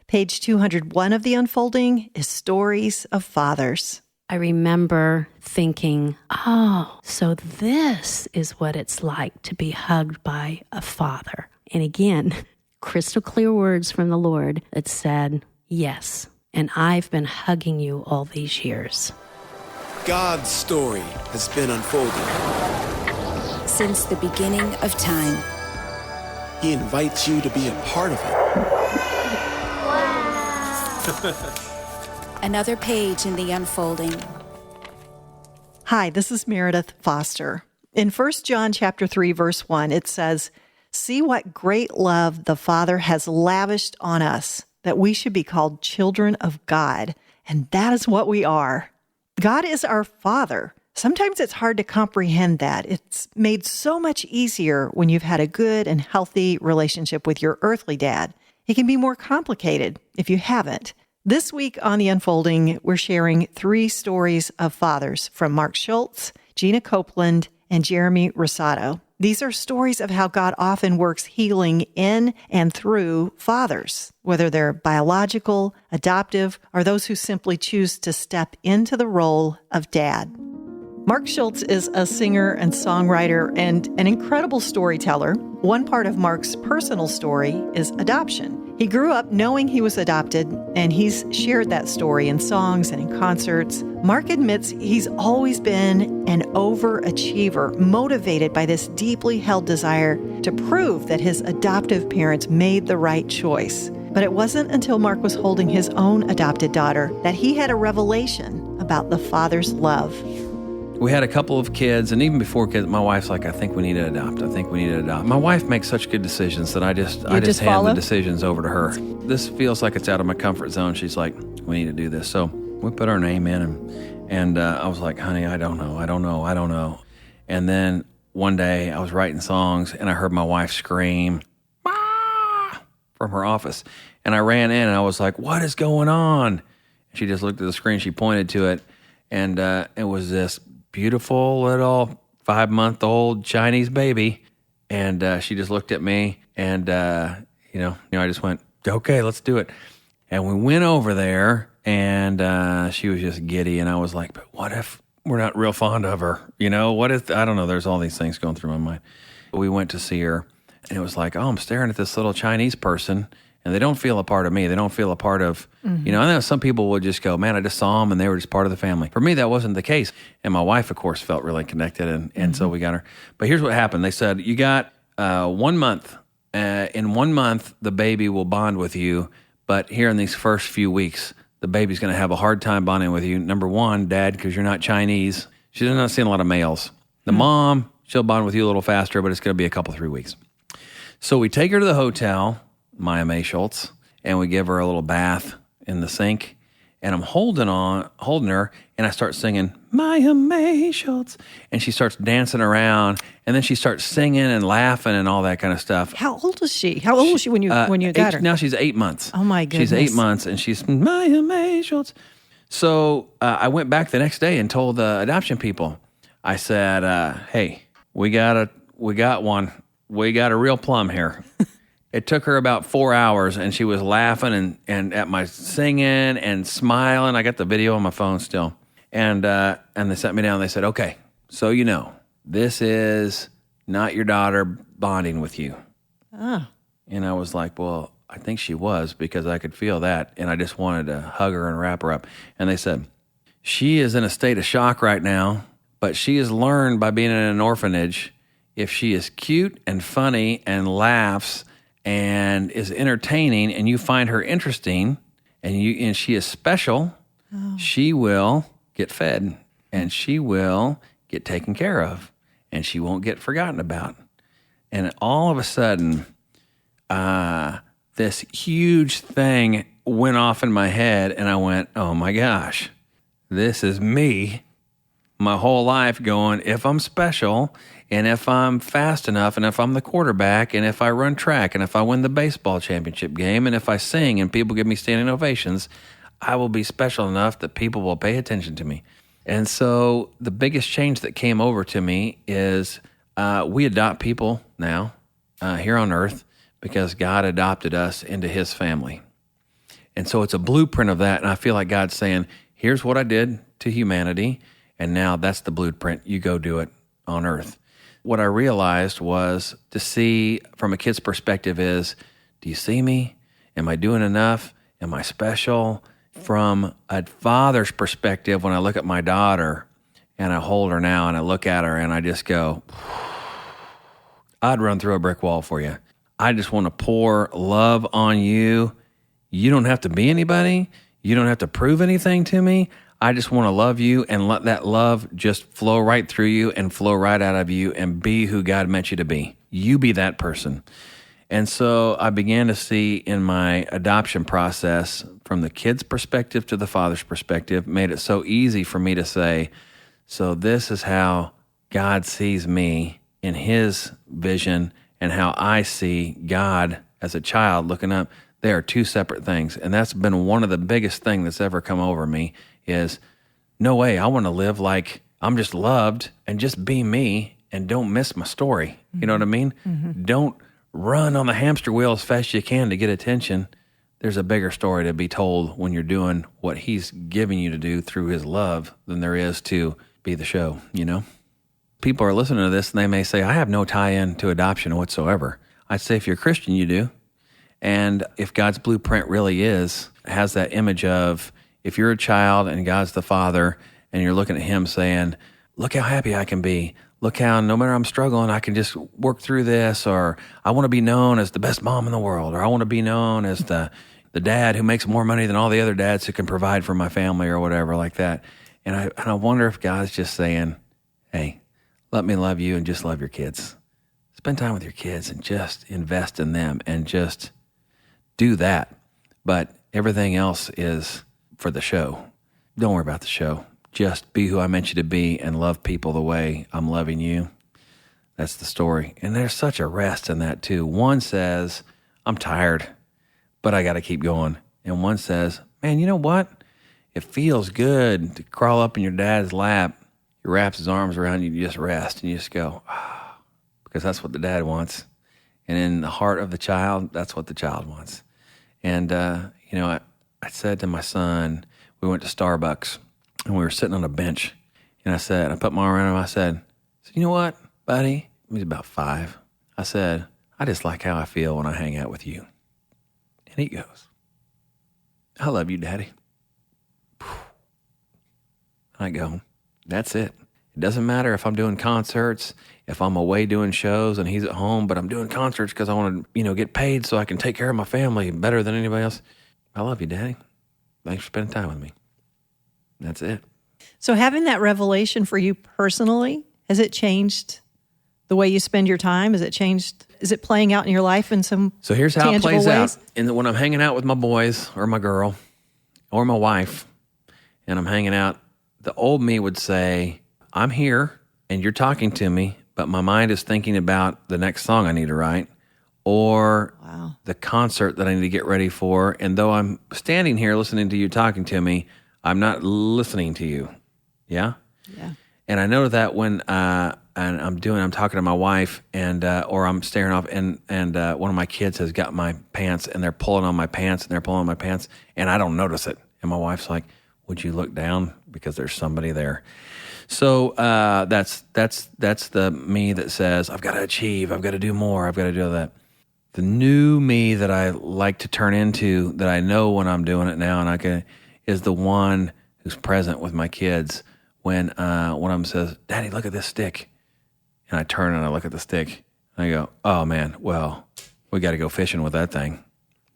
Page 201 of The Unfolding is Stories of Fathers. I remember thinking, oh, so this is what it's like to be hugged by a father. And again, crystal clear words from the Lord that said, yes, and I've been hugging you all these years. God's story has been unfolding. Since the beginning of time. He invites you to be a part of it. Wow. Another page in The Unfolding. Hi, this is Meredith Foster. In 1 John chapter 3, verse 1, it says, "See what great love the Father has lavished on us, that we should be called children of God." And that is what we are. God is our Father. Sometimes it's hard to comprehend that. It's made so much easier when you've had a good and healthy relationship with your earthly dad. It can be more complicated if you haven't. This week on The Unfolding, we're sharing 3 stories of fathers from Mark Schulz, Gina Copeland, and Jeremy Rosado. These are stories of how God often works healing in and through fathers, whether they're biological, adoptive, or those who simply choose to step into the role of dad. Mark Schulz is a singer and songwriter and an incredible storyteller. One part of Mark's personal story is adoption. He grew up knowing he was adopted, and he's shared that story in songs and in concerts. Mark admits he's always been an overachiever, motivated by this deeply held desire to prove that his adoptive parents made the right choice. But it wasn't until Mark was holding his own adopted daughter that he had a revelation about the Father's love. We had a couple of kids, and even before kids, my wife's like, I think we need to adopt. My wife makes such good decisions that I just hand the decisions over to her. This feels like it's out of my comfort zone. She's like, we need to do this. So we put our name in, and I was like, honey, I don't know. And then one day I was writing songs, and I heard my wife scream, "Ah!" from her office. And I ran in, and I was like, what is going on? She just looked at the screen. She pointed to it, and it was this beautiful little 5-month-old Chinese baby. And she just looked at me, and, I just went, okay, let's do it. And we went over there, and she was just giddy. And I was like, but what if we're not real fond of her? What if, I don't know, there's all these things going through my mind. We went to see her, and it was like, oh, I'm staring at this little Chinese person, and they don't feel a part of me. They don't feel a part of, I know some people will just go, man, I just saw them and they were just part of the family. For me, that wasn't the case. And my wife, of course, felt really connected, and so we got her. But here's what happened. They said, you got 1 month. In 1 month, the baby will bond with you. But here in these first few weeks, the baby's going to have a hard time bonding with you. Number one, Dad, because you're not Chinese. She's not seeing a lot of males. The mom, she'll bond with you a little faster, but it's going to be a couple, 3 weeks. So we take her to the hotel, Maya May Schultz, and we give her a little bath in the sink. And I'm holding her, and I start singing, Maya May Schultz. And she starts dancing around, and then she starts singing and laughing and all that kind of stuff. How old is she? How old was she when you got her? Now she's 8 months. Oh, my goodness. She's 8 months, and she's Maya May Schultz. So I went back the next day and told the adoption people. I said, hey, we got one. We got a real plum here. It took her about 4 hours, and she was laughing and at my singing and smiling. I got the video on my phone still. And they sat me down. They said, okay, so this is not your daughter bonding with you. Ah. And I was like, well, I think she was, because I could feel that, and I just wanted to hug her and wrap her up. And they said, she is in a state of shock right now, but she has learned by being in an orphanage, if she is cute and funny and laughs and is entertaining, and you find her interesting, and she is special, she will get fed, and she will get taken care of, and she won't get forgotten about. And all of a sudden, this huge thing went off in my head, and I went, oh my gosh, this is me my whole life going, if I'm special, and if I'm fast enough, and if I'm the quarterback, and if I run track, and if I win the baseball championship game, and if I sing and people give me standing ovations, I will be special enough that people will pay attention to me. And so the biggest change that came over to me is we adopt people now here on earth because God adopted us into his family. And so it's a blueprint of that. And I feel like God's saying, here's what I did to humanity, and now that's the blueprint. You go do it on earth. What I realized was to see from a kid's perspective is, do you see me? Am I doing enough? Am I special? From a father's perspective, when I look at my daughter and I hold her now and I look at her and I just go, I'd run through a brick wall for you. I just want to pour love on you. You don't have to be anybody. You don't have to prove anything to me. I just want to love you and let that love just flow right through you and flow right out of you and be who God meant you to be. You be that person. And so I began to see in my adoption process, from the kid's perspective to the father's perspective, made it so easy for me to say, so this is how God sees me in his vision and how I see God as a child looking up. They are two separate things. And that's been one of the biggest things that's ever come over me is, no way, I want to live like I'm just loved and just be me and don't miss my story. You know what I mean? Mm-hmm. Don't run on the hamster wheel as fast as you can to get attention. There's a bigger story to be told when you're doing what he's giving you to do through his love than there is to be the show, you know? People are listening to this and they may say, I have no tie-in to adoption whatsoever. I'd say if you're a Christian, you do. And if God's blueprint really has that image of, if you're a child and God's the father and you're looking at him saying, look how happy I can be. Look how no matter I'm struggling, I can just work through this, or I want to be known as the best mom in the world, or I want to be known as the dad who makes more money than all the other dads who can provide for my family or whatever like that. And I wonder if God's just saying, hey, let me love you and just love your kids. Spend time with your kids and just invest in them and just do that. But everything else is for the show. Don't worry about the show. Just be who I meant you to be and love people the way I'm loving you. That's the story. And there's such a rest in that too. One says, I'm tired, but I got to keep going. And one says, man, you know what? It feels good to crawl up in your dad's lap. He wraps his arms around you, you just rest and you just go, because that's what the dad wants. And in the heart of the child, that's what the child wants. And, I said to my son, we went to Starbucks. And we were sitting on a bench, and I put my arm around him. I said, you know what, buddy? He was about 5. I said, I just like how I feel when I hang out with you. And he goes, I love you, Daddy. I go, that's it. It doesn't matter if I'm doing concerts, if I'm away doing shows and he's at home, but I'm doing concerts because I want to, get paid so I can take care of my family better than anybody else. I love you, Daddy. Thanks for spending time with me. That's it. So having that revelation for you personally, has it changed the way you spend your time? Has it changed? Is it playing out in your life in some So here's how it plays ways? out. When I'm hanging out with my boys or my girl or my wife and I'm hanging out, the old me would say, I'm here and you're talking to me, but my mind is thinking about the next song I need to write or the concert that I need to get ready for. And though I'm standing here listening to you talking to me, I'm not listening to you. Yeah? Yeah. And I know that when I'm talking to my wife and or I'm staring off and one of my kids has got my pants and they're pulling on my pants and I don't notice it. And my wife's like, would you look down? Because there's somebody there. So that's the me that says, I've got to achieve, I've got to do more, I've got to do that. The new me that I like to turn into, that I know when I'm doing it now and is the one who's present with my kids when one of them says, Daddy, look at this stick. And I turn and I look at the stick and I go, oh man, well, we got to go fishing with that thing.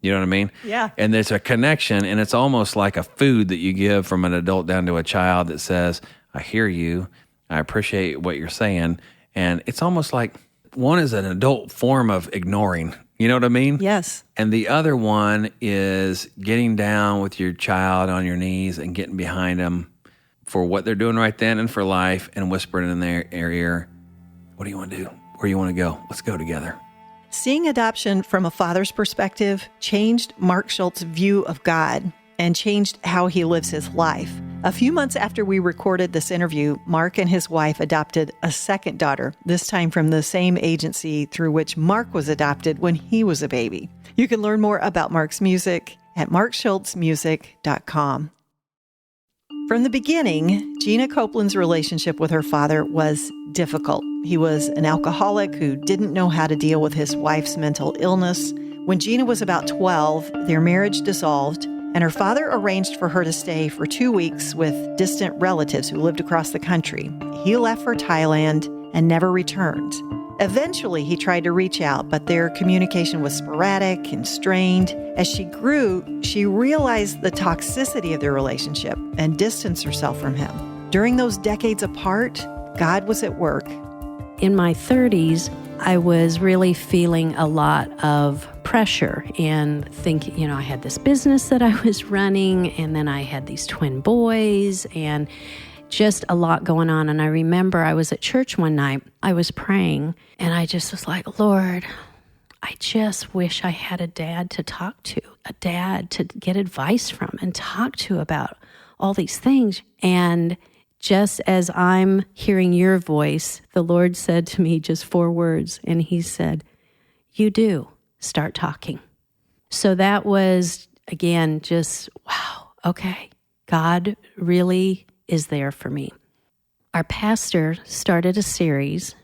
You know what I mean? Yeah. And there's a connection, and it's almost like a food that you give from an adult down to a child that says, I hear you, I appreciate what you're saying. And it's almost like one is an adult form of ignoring. You know what I mean? Yes. And the other one is getting down with your child on your knees and getting behind them for what they're doing right then and for life and whispering in their ear, what do you want to do? Where do you want to go? Let's go together. Seeing adoption from a father's perspective changed Mark Schultz's view of God and changed how he lives his life. A few months after we recorded this interview, Mark and his wife adopted a second daughter, this time from the same agency through which Mark was adopted when he was a baby. You can learn more about Mark's music at markschultzmusic.com. From the beginning, Gina Copeland's relationship with her father was difficult. He was an alcoholic who didn't know how to deal with his wife's mental illness. When Gina was about 12, their marriage dissolved, and her father arranged for her to stay for 2 weeks with distant relatives who lived across the country. He left for Thailand and never returned. Eventually, he tried to reach out, but their communication was sporadic and strained. As she grew, she realized the toxicity of their relationship and distanced herself from him. During those decades apart, God was at work. In my 30s, I was really feeling a lot of pressure and thinking, I had this business that I was running, and then I had these twin boys, and just a lot going on. And I remember I was at church one night, I was praying, and I just was like, Lord, I just wish I had a dad to talk to, a dad to get advice from and talk to about all these things. And just as I'm hearing your voice, the Lord said to me just 4 words, and he said, you do, start talking. So that was, again, just, wow, okay, God really is there for me. Our pastor started a series,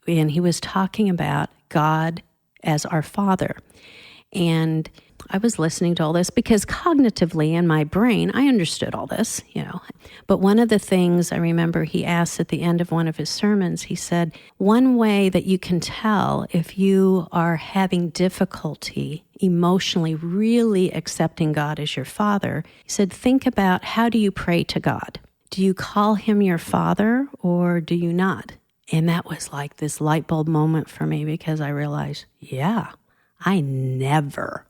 and he was talking about God as our Father. And I was listening to all this because cognitively in my brain, I understood all this, But one of the things I remember he asked at the end of one of his sermons, he said, one way that you can tell if you are having difficulty emotionally really accepting God as your Father, he said, think about, how do you pray to God? Do you call him your Father or do you not? And that was like this light bulb moment for me, because I realized, yeah, I never,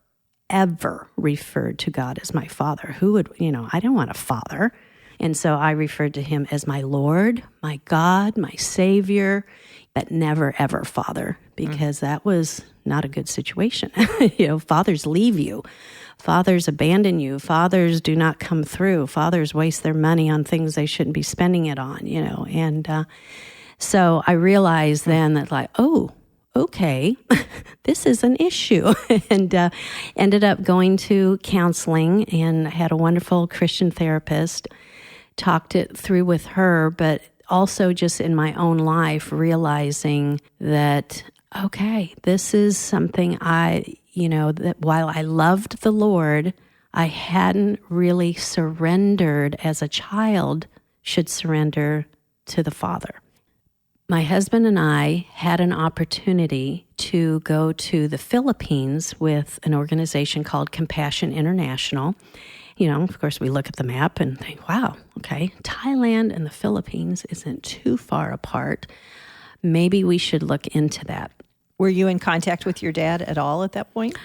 ever referred to God as my Father. Who would, I didn't want a father. And so I referred to him as my Lord, my God, my Savior, but never, ever Father, because that was not a good situation. Fathers leave you. Fathers abandon you. Fathers do not come through. Fathers waste their money on things they shouldn't be spending it on, And so I realized then that okay, this is an issue. And ended up going to counseling and had a wonderful Christian therapist, talked it through with her, but also just in my own life, realizing that, okay, this is something that while I loved the Lord, I hadn't really surrendered as a child should surrender to the Father. My husband and I had an opportunity to go to the Philippines with an organization called Compassion International. Of course, we look at the map and think, wow, okay, Thailand and the Philippines isn't too far apart. Maybe we should look into that. Were you in contact with your dad at all at that point?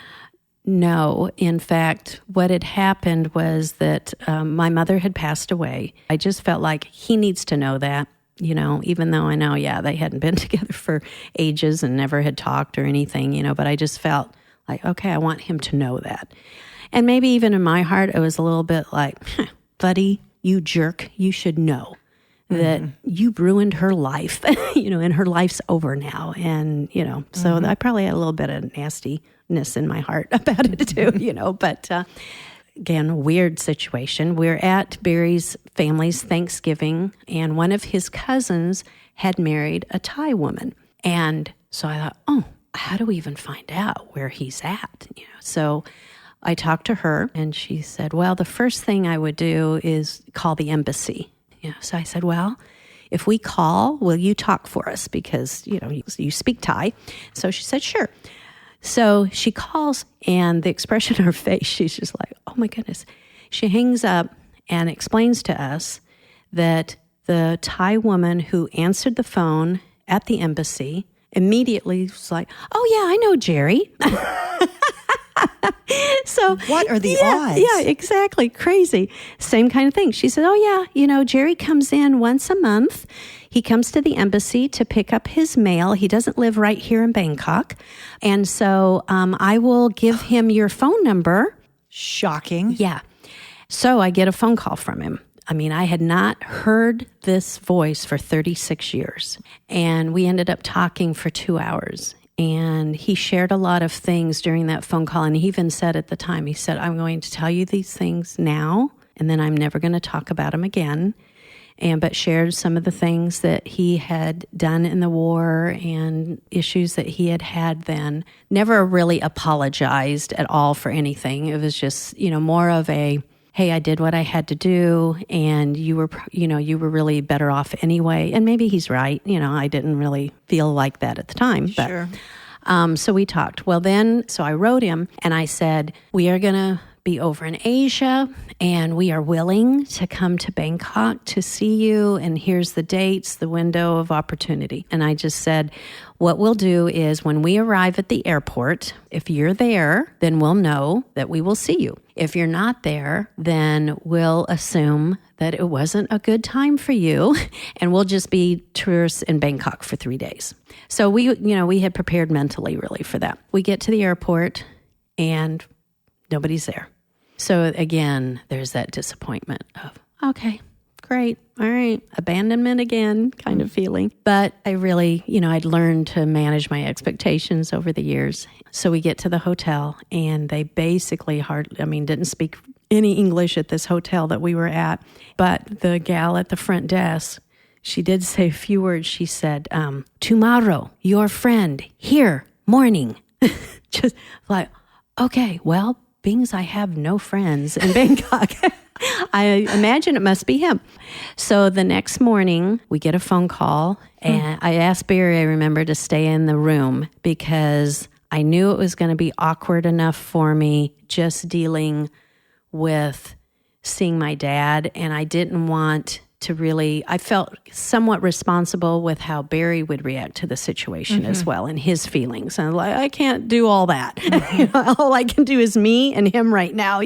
No. In fact, what had happened was that my mother had passed away. I just felt like he needs to know that. Even though I know, they hadn't been together for ages and never had talked or anything, but I just felt like, okay, I want him to know that. And maybe even in my heart, it was a little bit like, buddy, you jerk, you should know that you ruined her life, and her life's over now. And, so I probably had a little bit of nastiness in my heart about it too, but again, weird situation. We're at Barry's family's Thanksgiving, and one of his cousins had married a Thai woman. And so I thought, how do we even find out where he's at? So I talked to her, and she said, well, the first thing I would do is call the embassy. So I said, well, if we call, will you talk for us? Because, you speak Thai. So she said, sure. So she calls, and the expression on her face, she's just like, oh my goodness. She hangs up and explains to us that the Thai woman who answered the phone at the embassy immediately was like, oh yeah, I know Jerry. So what are the odds? Yeah, exactly. Crazy. Same kind of thing. She said, oh yeah, Jerry comes in once a month. He comes to the embassy to pick up his mail. He doesn't live right here in Bangkok. And so I will give him your phone number. Shocking. Yeah. So I get a phone call from him. I had not heard this voice for 36 years. And we ended up talking for 2 hours. And he shared a lot of things during that phone call. And he even said at the time, he said, I'm going to tell you these things now, and then I'm never going to talk about them again. But shared some of the things that he had done in the war and issues that he had then. Never really apologized at all for anything. It was just, more of a, hey, I did what I had to do, and you were really better off anyway. And maybe he's right. I didn't really feel like that at the time. Sure. But, so we talked. Well, then, so I wrote him, and I said, we are going to be over in Asia, and we are willing to come to Bangkok to see you, and here's the dates, the window of opportunity. And I just said, what we'll do is when we arrive at the airport, if you're there, then we'll know that we will see you. If you're not there, then we'll assume that it wasn't a good time for you, and we'll just be tourists in Bangkok for 3 days. So we had prepared mentally really for that. We get to the airport, and nobody's there. So again, there's that disappointment of, okay, great, all right, abandonment again kind of feeling. But I really, I'd learned to manage my expectations over the years. So we get to the hotel, and they basically didn't speak any English at this hotel that we were at. But the gal at the front desk, she did say a few words. She said, tomorrow, your friend, here, morning. Just like, okay, well, being as I have no friends in Bangkok, I imagine it must be him. So the next morning, we get a phone call, and I asked Barry, I remember, to stay in the room because I knew it was going to be awkward enough for me just dealing with seeing my dad, and I didn't want to really, I felt somewhat responsible with how Barry would react to the situation as well, and his feelings. And I can't do all that. All I can do is me and him right now,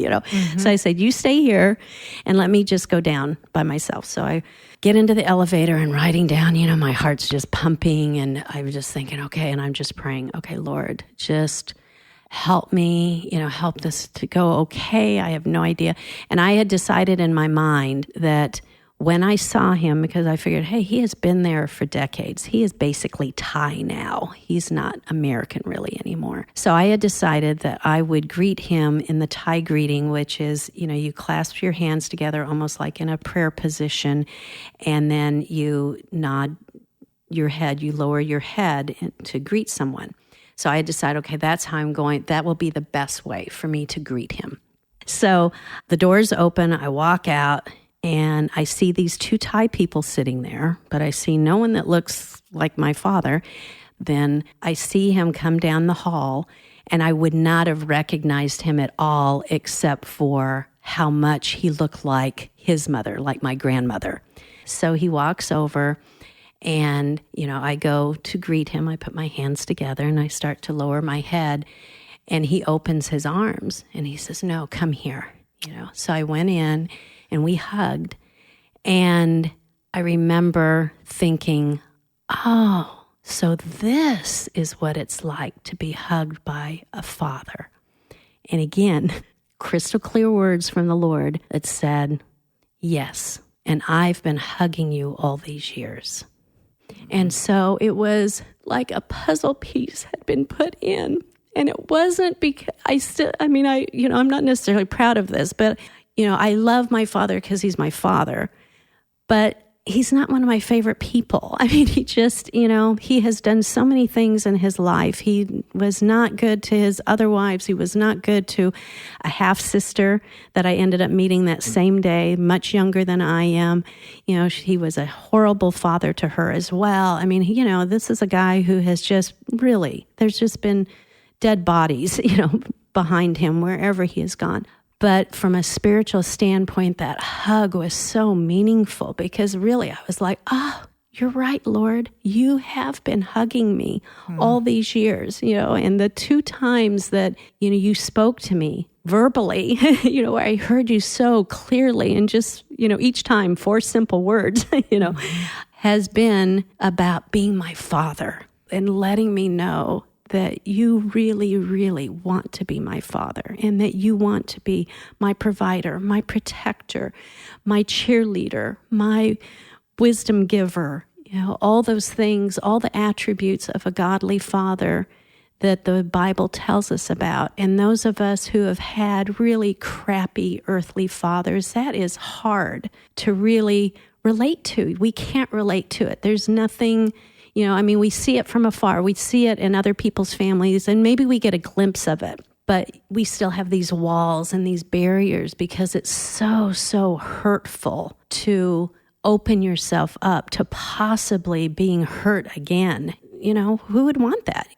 So I said, you stay here and let me just go down by myself. So I get into the elevator and riding down, my heart's just pumping, and I'm just thinking, okay, and I'm just praying, okay, Lord, just help me, help this to go okay. I have no idea. And I had decided in my mind that when I saw him, because I figured, hey, he has been there for decades. He is basically Thai now. He's not American really anymore. So I had decided that I would greet him in the Thai greeting, which is, you clasp your hands together almost like in a prayer position, and then you nod your head, you lower your head to greet someone. So I had decided, okay, that's how I'm going. That will be the best way for me to greet him. So the doors open, I walk out, and I see these two Thai people sitting there, but I see no one that looks like my father. Then I see him come down the hall, and I would not have recognized him at all except for how much he looked like his mother, like my grandmother. So he walks over, and, I go to greet him. I put my hands together, and I start to lower my head, and he opens his arms, and he says, no, come here. So I went in, and we hugged, and I remember thinking, oh, so this is what it's like to be hugged by a father. And again, crystal clear words from the Lord that said, yes, and I've been hugging you all these years. And so it was like a puzzle piece had been put in. And it wasn't because I'm not necessarily proud of this, but I love my father because he's my father, but he's not one of my favorite people. He just, he has done so many things in his life. He was not good to his other wives. He was not good to a half-sister that I ended up meeting that same day, much younger than I am. He was a horrible father to her as well. This is a guy who has just really, there's just been dead bodies, behind him wherever he has gone. But from a spiritual standpoint, that hug was so meaningful because really I was like, oh, you're right, Lord. You have been hugging me all these years, and the 2 times that, you spoke to me verbally, where I heard you so clearly and just, each time 4 simple words, has been about being my father and letting me know that you really, really want to be my father and that you want to be my provider, my protector, my cheerleader, my wisdom giver, all those things, all the attributes of a godly father that the Bible tells us about. And those of us who have had really crappy earthly fathers, that is hard to really relate to. We can't relate to it. There's nothing, we see it from afar. We see it in other people's families, and maybe we get a glimpse of it. But we still have these walls and these barriers because it's so hurtful to open yourself up to possibly being hurt again. Who would want that?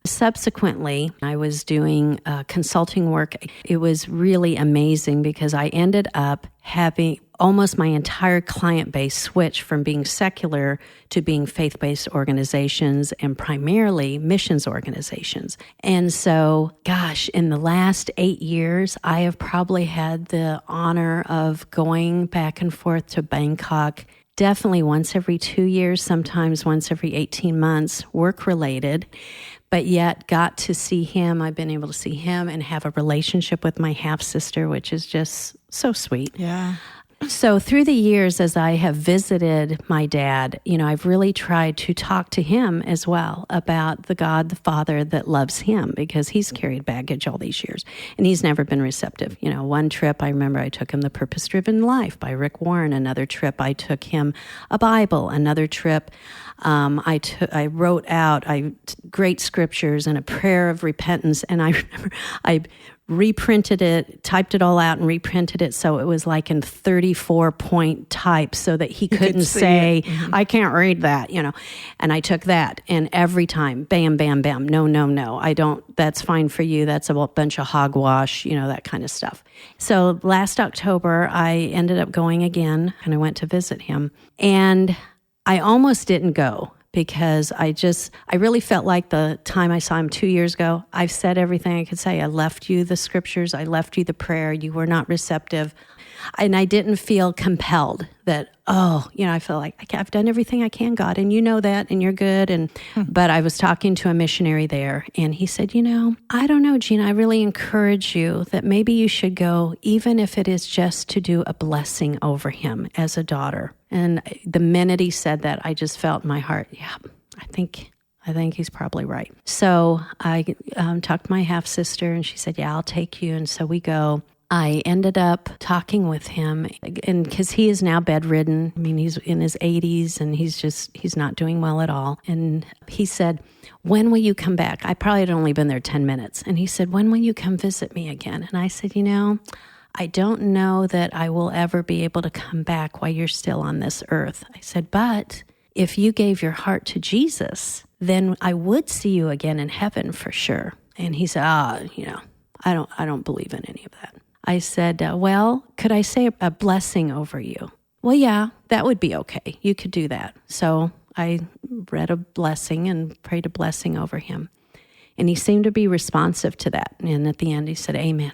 Subsequently, I was doing consulting work. It was really amazing because I ended up having almost my entire client base switch from being secular to being faith-based organizations and primarily missions organizations. And so, in the last 8 years, I have probably had the honor of going back and forth to Bangkok definitely once every 2 years, sometimes once every 18 months, work-related, but yet got to see him. I've been able to see him and have a relationship with my half-sister, which is just so sweet. Yeah. So through the years, as I have visited my dad, I've really tried to talk to him as well about the God, the Father that loves him, because he's carried baggage all these years and he's never been receptive. One trip, I remember I took him The Purpose-Driven Life by Rick Warren. Another trip, I took him a Bible. Another trip, I wrote out great scriptures and a prayer of repentance. And I remember I reprinted it, typed it all out and reprinted it so it was like in 34-point type so that he couldn't say, I can't read that, And I took that, and every time, bam, bam, bam, no, I don't, that's fine for you, that's a bunch of hogwash, that kind of stuff. So last October, I ended up going again, and I went to visit him, and I almost didn't go because I really felt like the time I saw him 2 years ago, I've said everything I could say. I left you the scriptures. I left you the prayer. You were not receptive. And I didn't feel compelled that, I feel like I've done everything I can, God, and you know that, and you're good. But I was talking to a missionary there, and he said, I don't know, Gina, I really encourage you that maybe you should go, even if it is just to do a blessing over him as a daughter. And the minute he said that, I just felt in my heart, I think he's probably right. So I talked to my half-sister, and she said, I'll take you. And so we go. I ended up talking with him, and because he is now bedridden. He's in his 80s, and he's not doing well at all. And he said, when will you come back? I probably had only been there 10 minutes. And he said, when will you come visit me again? And I said, I don't know that I will ever be able to come back while you're still on this earth. I said, but if you gave your heart to Jesus, then I would see you again in heaven for sure. And he said, I don't believe in any of that. I said, well, could I say a blessing over you? Well, yeah, that would be okay. You could do that. So I read a blessing and prayed a blessing over him. And he seemed to be responsive to that. And at the end, he said, amen.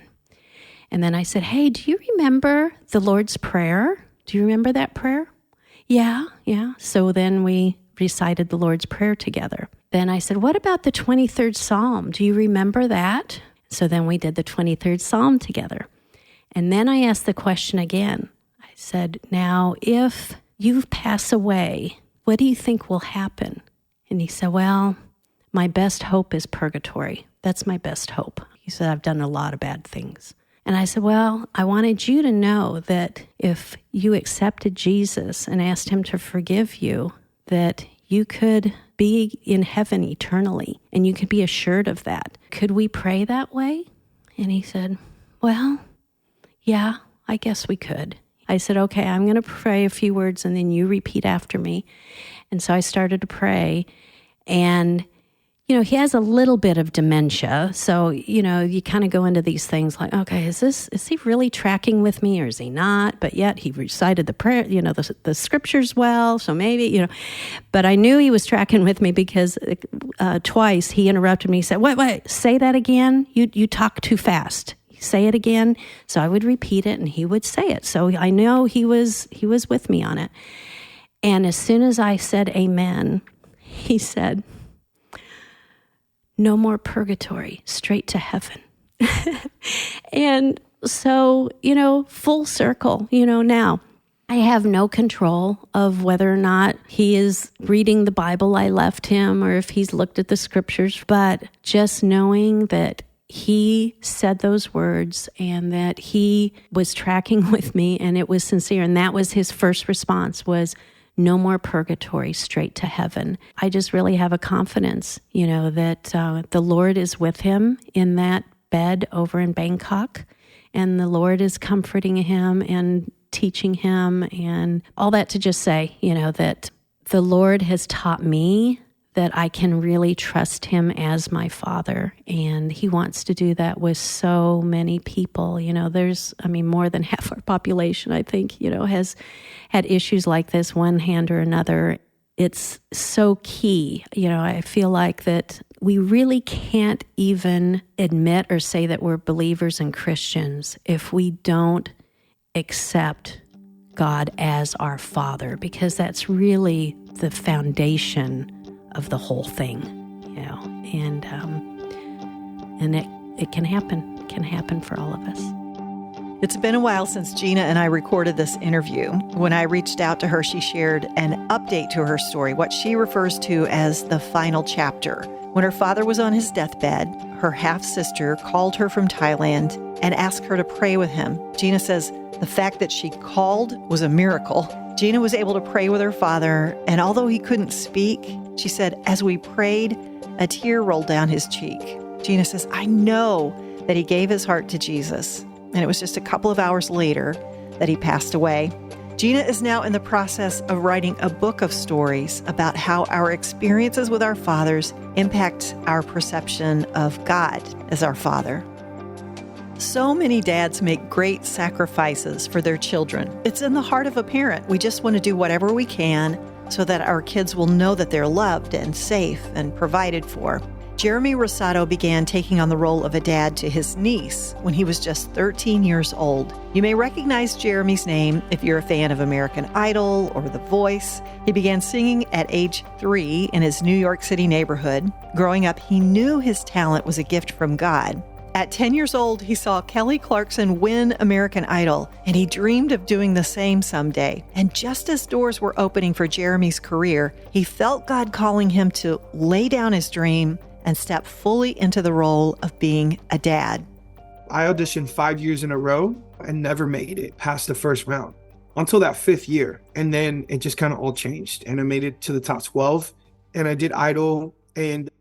And then I said, hey, do you remember the Lord's Prayer? Do you remember that prayer? Yeah. So then we recited the Lord's Prayer together. Then I said, what about the 23rd Psalm? Do you remember that? So then we did the 23rd Psalm together. And then I asked the question again. I said, now, if you pass away, what do you think will happen? And he said, well, my best hope is purgatory. That's my best hope. He said, I've done a lot of bad things. And I said, well, I wanted you to know that if you accepted Jesus and asked him to forgive you, that you could be in heaven eternally, and you could be assured of that. Could we pray that way? And he said, well, yeah, I guess we could. I said, okay, I'm going to pray a few words and then you repeat after me. And so I started to pray, and he has a little bit of dementia. So, you kind of go into these things like, okay, is he really tracking with me or is he not? But yet he recited the prayer, the scriptures well. So maybe, but I knew he was tracking with me because twice he interrupted me. He said, wait, say that again. You talk too fast. Say it again. So I would repeat it and he would say it. So I know he was with me on it. And as soon as I said amen, he said, no more purgatory, straight to heaven. And so, full circle, now I have no control of whether or not he is reading the Bible I left him or if he's looked at the scriptures, but just knowing that he said those words and that he was tracking with me and it was sincere. And that was his first response was, no more purgatory, straight to heaven. I just really have a confidence, that the Lord is with him in that bed over in Bangkok, and the Lord is comforting him and teaching him, and all that to just say, that the Lord has taught me that I can really trust him as my father. And he wants to do that with so many people. There's, more than half our population, I think, has had issues like this, one hand or another. It's so key. I feel like that we really can't even admit or say that we're believers and Christians if we don't accept God as our Father, because that's really the foundation of the whole thing, and it can happen for all of us. It's been a while since Gina and I recorded this interview. When I reached out to her, she shared an update to her story, what she refers to as the final chapter. When her father was on his deathbed, her half-sister called her from Thailand and asked her to pray with him. Gina says the fact that she called was a miracle. Gina was able to pray with her father, and although he couldn't speak, she said, as we prayed, a tear rolled down his cheek. Gina says, I know that he gave his heart to Jesus, and it was just a couple of hours later that he passed away. Gina is now in the process of writing a book of stories about how our experiences with our fathers impact our perception of God as our Father. So many dads make great sacrifices for their children. It's in the heart of a parent. We just want to do whatever we can so that our kids will know that they're loved and safe and provided for. Jeremy Rosado began taking on the role of a dad to his niece when he was just 13 years old. You may recognize Jeremy's name if you're a fan of American Idol or The Voice. He began singing at age 3 in his New York City neighborhood. Growing up, he knew his talent was a gift from God. At 10 years old, he saw Kelly Clarkson win American Idol, and he dreamed of doing the same someday. And just as doors were opening for Jeremy's career, he felt God calling him to lay down his dream and step fully into the role of being a dad. I auditioned 5 years in a row and never made it past the first round until that 5th year. And then it just kind of all changed, and I made it to the top 12, and I did Idol, and,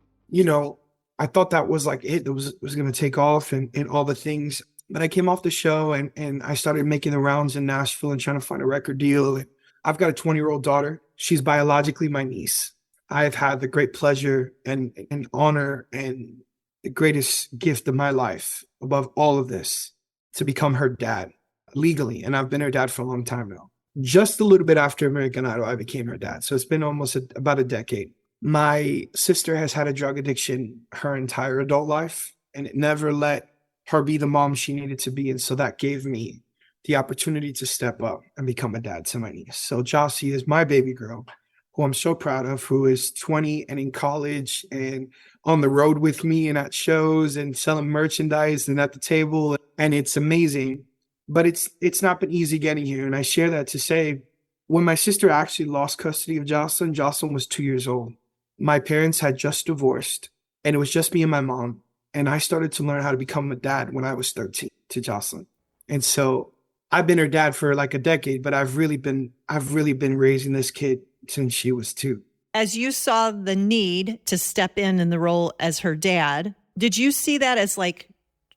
I thought that was like it was going to take off and all the things. But I came off the show and I started making the rounds in Nashville and trying to find a record deal. And I've got a 20-year-old daughter. She's biologically my niece. I've had the great pleasure and honor and the greatest gift of my life above all of this to become her dad legally. And I've been her dad for a long time now. Just a little bit after American Idol, I became her dad. So it's been almost about a decade. My sister has had a drug addiction her entire adult life, and it never let her be the mom she needed to be. And so that gave me the opportunity to step up and become a dad to my niece. So Jossie is my baby girl, who I'm so proud of, who is 20 and in college and on the road with me and at shows and selling merchandise and at the table. And it's amazing, but it's not been easy getting here. And I share that to say, when my sister actually lost custody of Jocelyn was 2 years old. My parents had just divorced, and it was just me and my mom. And I started to learn how to become a dad when I was 13 to Jocelyn. And so I've been her dad for like a decade, but I've really been raising this kid since she was 2. As you saw the need to step in the role as her dad, did you see that as like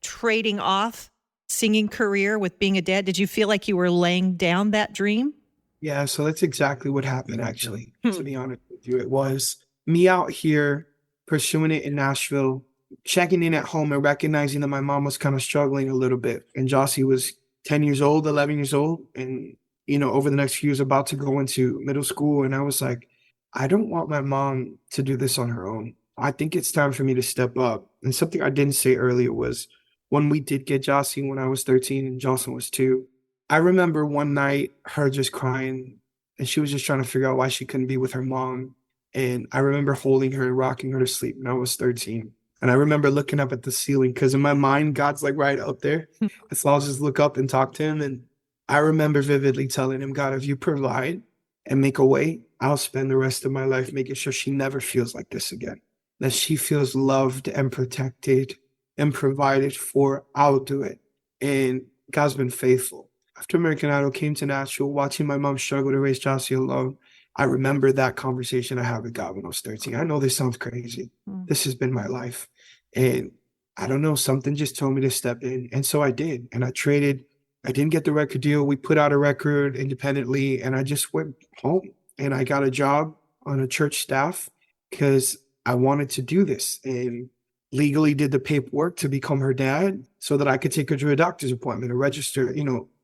trading off singing career with being a dad? Did you feel like you were laying down that dream? Yeah, so that's exactly what happened, actually, to be honest with you. It was me out here pursuing it in Nashville, checking in at home and recognizing that my mom was kind of struggling a little bit. And Jossie was 10 years old, 11 years old. And, over the next few years about to go into middle school. And I was like, I don't want my mom to do this on her own. I think it's time for me to step up. And something I didn't say earlier was when we did get Jossie when I was 13 and Jocelyn was 2, I remember one night her just crying, and she was just trying to figure out why she couldn't be with her mom. And I remember holding her and rocking her to sleep when I was 13. And I remember looking up at the ceiling because in my mind, God's like right up there. So I'll just look up and talk to him. And I remember vividly telling him, God, if you provide and make a way, I'll spend the rest of my life making sure she never feels like this again. That she feels loved and protected and provided for. I'll do it. And God's been faithful. After American Idol came to Nashville, watching my mom struggle to raise Jossie alone, I remember that conversation I had with God when I was 13. I know this sounds crazy. This has been my life. And I don't know, something just told me to step in. And so I did. And I traded. I didn't get the record deal. We put out a record independently, and I just went home. And I got a job on a church staff because I wanted to do this, and legally did the paperwork to become her dad so that I could take her to a doctor's appointment or register,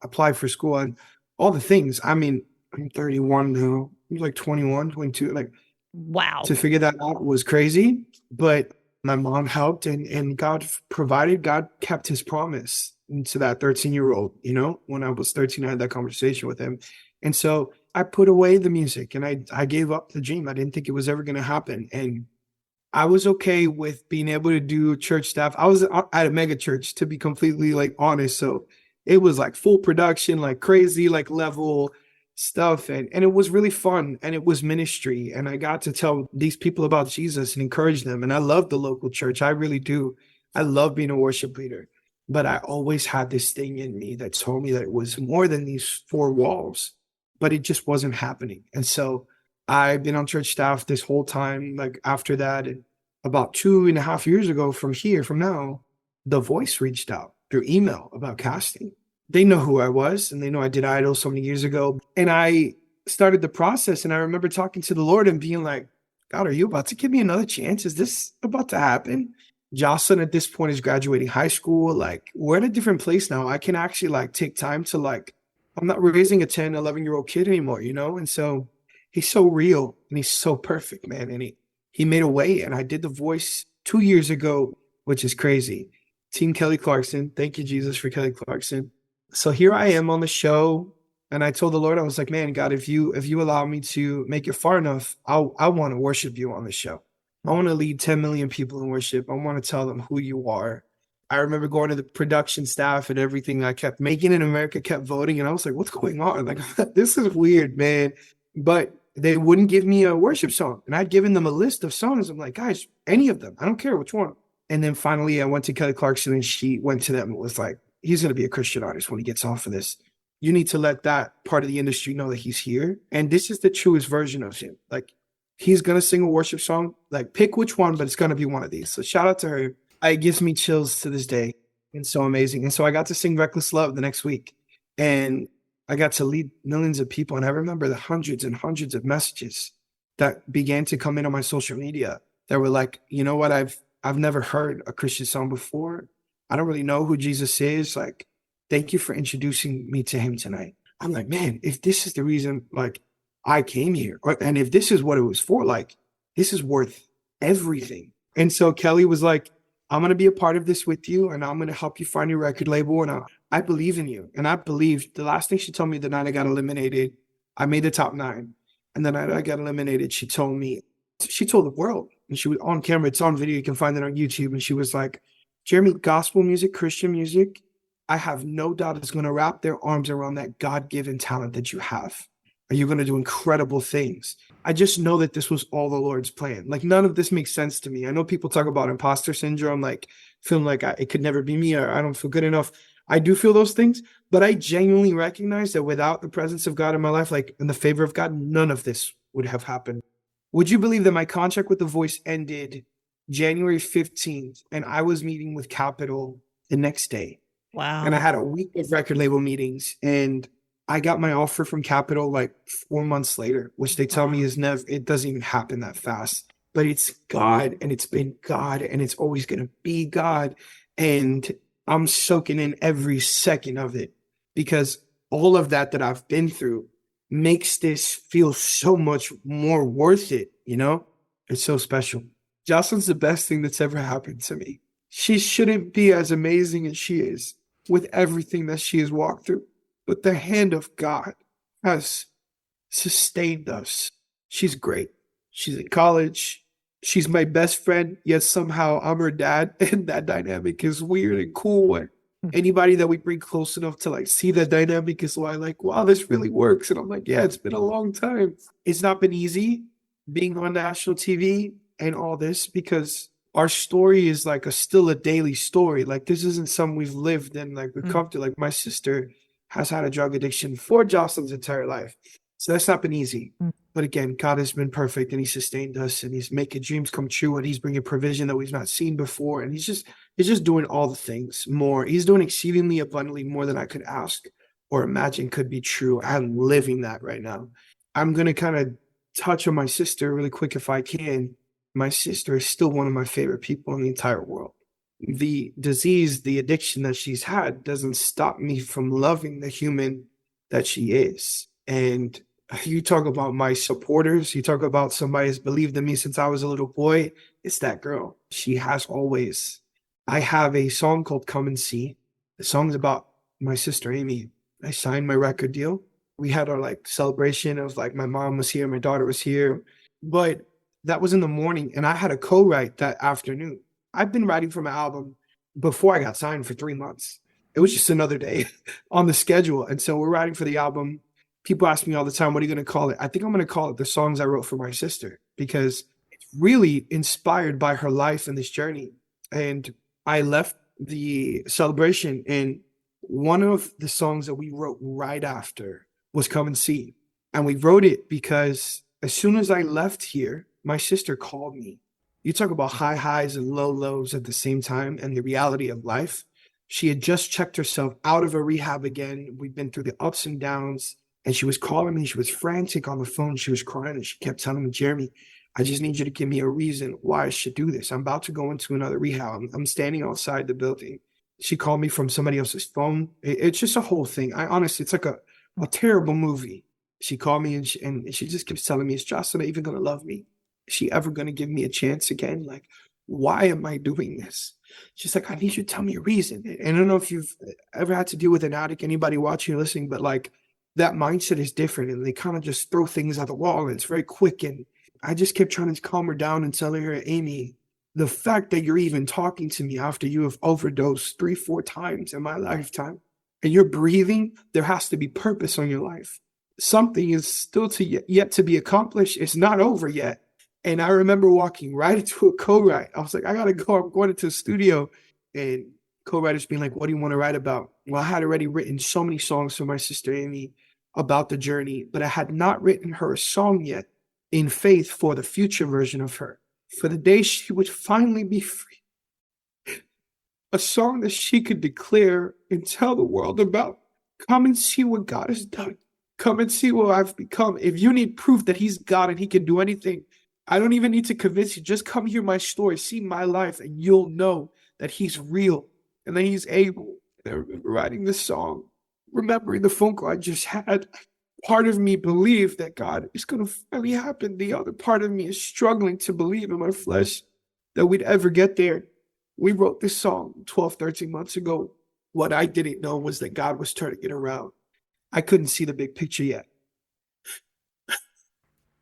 apply for school and all the things. I mean, I'm 31 now. I'm like 21, 22. Like, wow. To figure that out was crazy. But my mom helped, and God provided. God kept his promise to that 13-year-old, when I was 13, I had that conversation with him. And so I put away the music, and I gave up the dream. I didn't think it was ever going to happen. And I was okay with being able to do church staff. I was at a mega church, to be completely honest. So it was like full production, like crazy, like level stuff. And it was really fun, and it was ministry. And I got to tell these people about Jesus and encourage them. And I love the local church. I really do. I love being a worship leader. But I always had this thing in me that told me that it was more than these four walls, but it just wasn't happening. And so I've been on church staff this whole time, after that. And about 2.5 years ago from now, The Voice reached out through email about casting. They know who I was, and they know I did Idol so many years ago. And I started the process, and I remember talking to the Lord and being like, God, are you about to give me another chance? Is this about to happen? Jocelyn at this point is graduating high school. We're in a different place now. I can actually take time to I'm not raising a 10, 11-year-old kid anymore, And so he's so real, and he's so perfect, man. And he made a way, and I did The Voice 2 years ago, which is crazy. Team Kelly Clarkson. Thank you, Jesus, for Kelly Clarkson. So here I am on the show, and I told the Lord, I was like, man, God, if you allow me to make it far enough, I want to worship you on the show. I want to lead 10 million people in worship. I want to tell them who you are. I remember going to the production staff and everything. I kept Making in America, kept voting. And I was like, what's going on? This is weird, man. But they wouldn't give me a worship song. And I'd given them a list of songs. I'm like, guys, any of them. I don't care which one. And then finally I went to Kelly Clarkson, and she went to them and was like, he's going to be a Christian artist when he gets off of this. You need to let that part of the industry know that he's here. And this is the truest version of him. He's going to sing a worship song. Pick which one, but it's going to be one of these. So shout out to her. It gives me chills to this day. And so amazing. And so I got to sing Reckless Love the next week. And I got to lead millions of people. And I remember the hundreds and hundreds of messages that began to come in on my social media that were like, you know what? I've never heard a Christian song before. I don't really know who Jesus is. Thank you for introducing me to him tonight. I'm like, man, if this is the reason, I came here, and if this is what it was for, this is worth everything. And so Kelly was like, I'm going to be a part of this with you, and I'm going to help you find your record label. And I believe in you. And I believed. The last thing she told me the night I got eliminated, I made the top 9. And the night I got eliminated, she told the world, and she was on camera. It's on video. You can find it on YouTube. And she was like, Jeremy, gospel music, Christian music, I have no doubt it's going to wrap their arms around that God-given talent that you have. Are you going to do incredible things? I just know that this was all the Lord's plan. None of this makes sense to me. I know people talk about imposter syndrome, feeling like it could never be me, or I don't feel good enough. I do feel those things, but I genuinely recognize that without the presence of God in my life, in the favor of God, none of this would have happened. Would you believe that my contract with The Voice ended January 15th, and I was meeting with Capitol the next day? Wow. And I had a week of record label meetings, and I got my offer from Capitol 4 months later, which they tell me it doesn't even happen that fast. But it's God, and it's been God, and it's always going to be God. And I'm soaking in every second of it, because all of that I've been through makes this feel so much more worth it. It's so special. Jocelyn's the best thing that's ever happened to me. She shouldn't be as amazing as she is with everything that she has walked through. But the hand of God has sustained us. She's great. She's in college. She's my best friend, yet somehow I'm her dad. And that dynamic is weird and cool. And Anybody that we bring close enough to like see the dynamic is why like, wow, this really works. And I'm like, yeah, it's been a long time. It's not been easy being on national TV and all this, because our story is like still a daily story. Like this isn't something we've lived and like we've come to. Like my sister has had a drug addiction for Jocelyn's entire life. So that's not been easy. But again, God has been perfect and he sustained us and he's making dreams come true and he's bringing provision that we've not seen before. And he's just doing all the things more. He's doing exceedingly abundantly more than I could ask or imagine could be true. I'm living that right now. I'm going to kind of touch on my sister really quick if I can. My sister is still one of my favorite people in the entire world. The disease, the addiction that she's had doesn't stop me from loving the human that she is. And you talk about my supporters, you talk about somebody who's believed in me since I was a little boy. It's that girl. She has always. I have a song called Come and See. The song's about my sister, Amy. I signed my record deal. We had our like celebration of like my mom was here, my daughter was here. But that was in the morning and I had a co-write that afternoon. I've been writing for my album before I got signed for 3 months. It was just another day on the schedule. And so we're writing for the album. People ask me all the time, what are you going to call it? I think I'm going to call it The Songs I Wrote for My Sister, because it's really inspired by her life and this journey. And I left the celebration and one of the songs that we wrote right after was Come and See. And we wrote it because as soon as I left here, my sister called me. You talk about high highs and low lows at the same time and the reality of life. She had just checked herself out of a rehab again. We'd been through the ups and downs. And she was calling me. She was frantic on the phone. She was crying. And she kept telling me, Jeremy, I just need you to give me a reason why I should do this. I'm about to go into another rehab. I'm standing outside the building. She called me from somebody else's phone. It's just a whole thing. Honestly, it's like a terrible movie. She called me and she just keeps telling me, is Jocelyn even going to love me? Is she ever going to give me a chance again? Like, why am I doing this? She's like, I need you to tell me a reason. And I don't know if you've ever had to deal with an addict, anybody watching or listening, but like, that mindset is different and they kind of just throw things at the wall and it's very quick. And I just kept trying to calm her down and telling her, Amy, the fact that you're even talking to me after you have overdosed 3-4 times in my lifetime and you're breathing, there has to be purpose on your life. Something is still yet to be accomplished. It's not over yet. And I remember walking right into a co-write. I was like, I got to go. I'm going into the studio. And co-writers being like, what do you want to write about? Well, I had already written so many songs for my sister, Amy, about the journey, but I had not written her a song yet in faith for the future version of her, for the day she would finally be free. A song that she could declare and tell the world about. Come and see what God has done. Come and see what I've become. If you need proof that he's God and he can do anything, I don't even need to convince you. Just come hear my story, see my life, and you'll know that he's real and that he's able. And I remember writing this song, remembering the phone call I just had. Part of me believed that God is going to finally happen. The other part of me is struggling to believe in my flesh that we'd ever get there. We wrote this song 12, 13 months ago. What I didn't know was that God was turning it around. I couldn't see the big picture yet.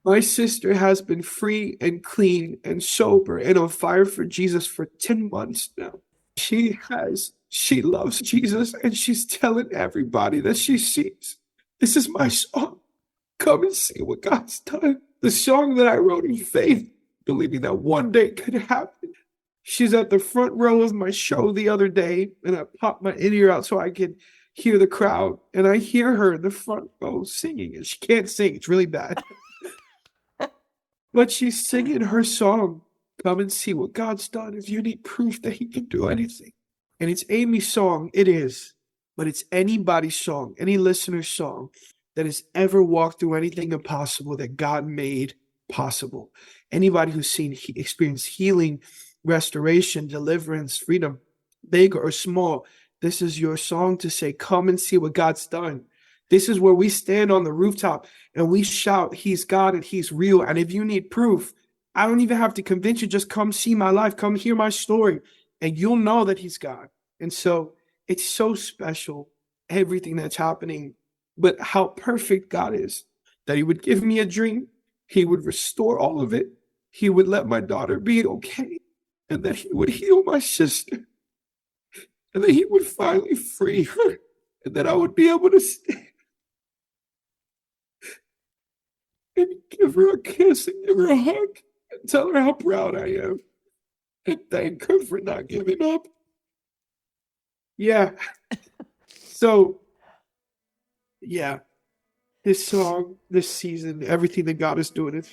My sister has been free and clean and sober and on fire for Jesus for 10 months now. She loves Jesus and she's telling everybody that she sees. This is my song. Come and see what God's done. The song that I wrote in faith, believing that one day could happen. She's at the front row of my show the other day, and I popped my in-ear out so I could hear the crowd. And I hear her in the front row singing, and she can't sing. It's really bad. But she's singing her song, Come and See What God's Done. If you need proof that he can do anything. And it's Amy's song. It is. But it's anybody's song, any listener's song that has ever walked through anything impossible that God made possible. Anybody who's experienced healing, restoration, deliverance, freedom, big or small, this is your song to say, come and see what God's done. This is where we stand on the rooftop and we shout, he's God and he's real. And if you need proof, I don't even have to convince you. Just come see my life. Come hear my story and you'll know that he's God. And so it's so special, everything that's happening, but how perfect God is, that he would give me a dream. He would restore all of it. He would let my daughter be okay, and that he would heal my sister. and that he would finally free her, and that I would be able to stand and give her a kiss and give her a hug and tell her how proud I am and thank her for not giving up. Yeah. So, yeah, this song, this season, everything that God is doing,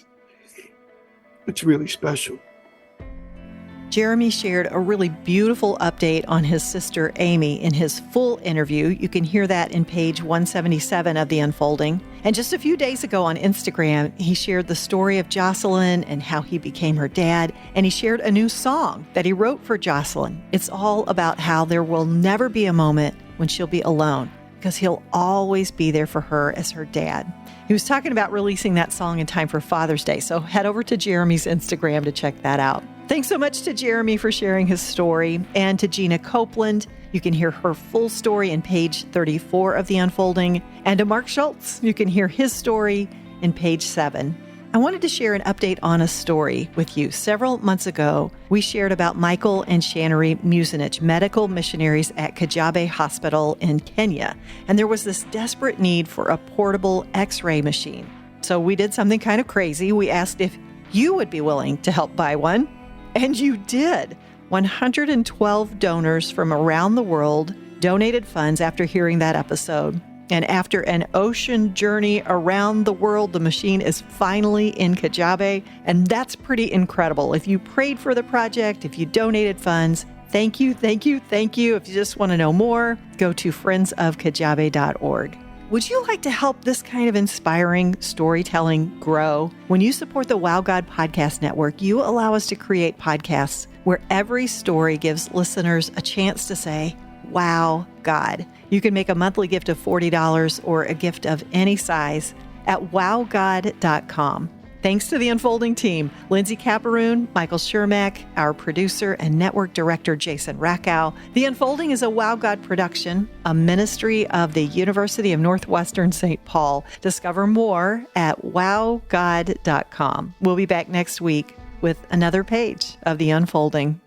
it's really special. Jeremy shared a really beautiful update on his sister Amy in his full interview. You can hear that in page 177 of The Unfolding. And just a few days ago on Instagram, he shared the story of Jocelyn and how he became her dad. And he shared a new song that he wrote for Jocelyn. It's all about how there will never be a moment when she'll be alone, because he'll always be there for her as her dad. He was talking about releasing that song in time for Father's Day, so head over to Jeremy's Instagram to check that out. Thanks so much to Jeremy for sharing his story, and to Gina Copeland. You can hear her full story in page 34 of The Unfolding, and to Mark Schulz. You can hear his story in page 7. I wanted to share an update on a story with you. Several months ago, we shared about Michael and Shannery Musinich, medical missionaries at Kajabe Hospital in Kenya. And there was this desperate need for a portable X-ray machine. So we did something kind of crazy. We asked if you would be willing to help buy one. And you did. 112 donors from around the world donated funds after hearing that episode. And after an ocean journey around the world, the machine is finally in Kajabe. And that's pretty incredible. If you prayed for the project, if you donated funds, thank you, thank you, thank you. If you just want to know more, go to friendsofkajabe.org. Would you like to help this kind of inspiring storytelling grow? When you support the Wow God Podcast Network, you allow us to create podcasts where every story gives listeners a chance to say, wow, God. You can make a monthly gift of $40 or a gift of any size at wowgod.com. Thanks to the Unfolding team, Lindsay Caparoon, Michael Shermack, our producer and network director, Jason Rackow. The Unfolding is a Wow God production, a ministry of the University of Northwestern St. Paul. Discover more at wowgod.com. We'll be back next week with another page of The Unfolding.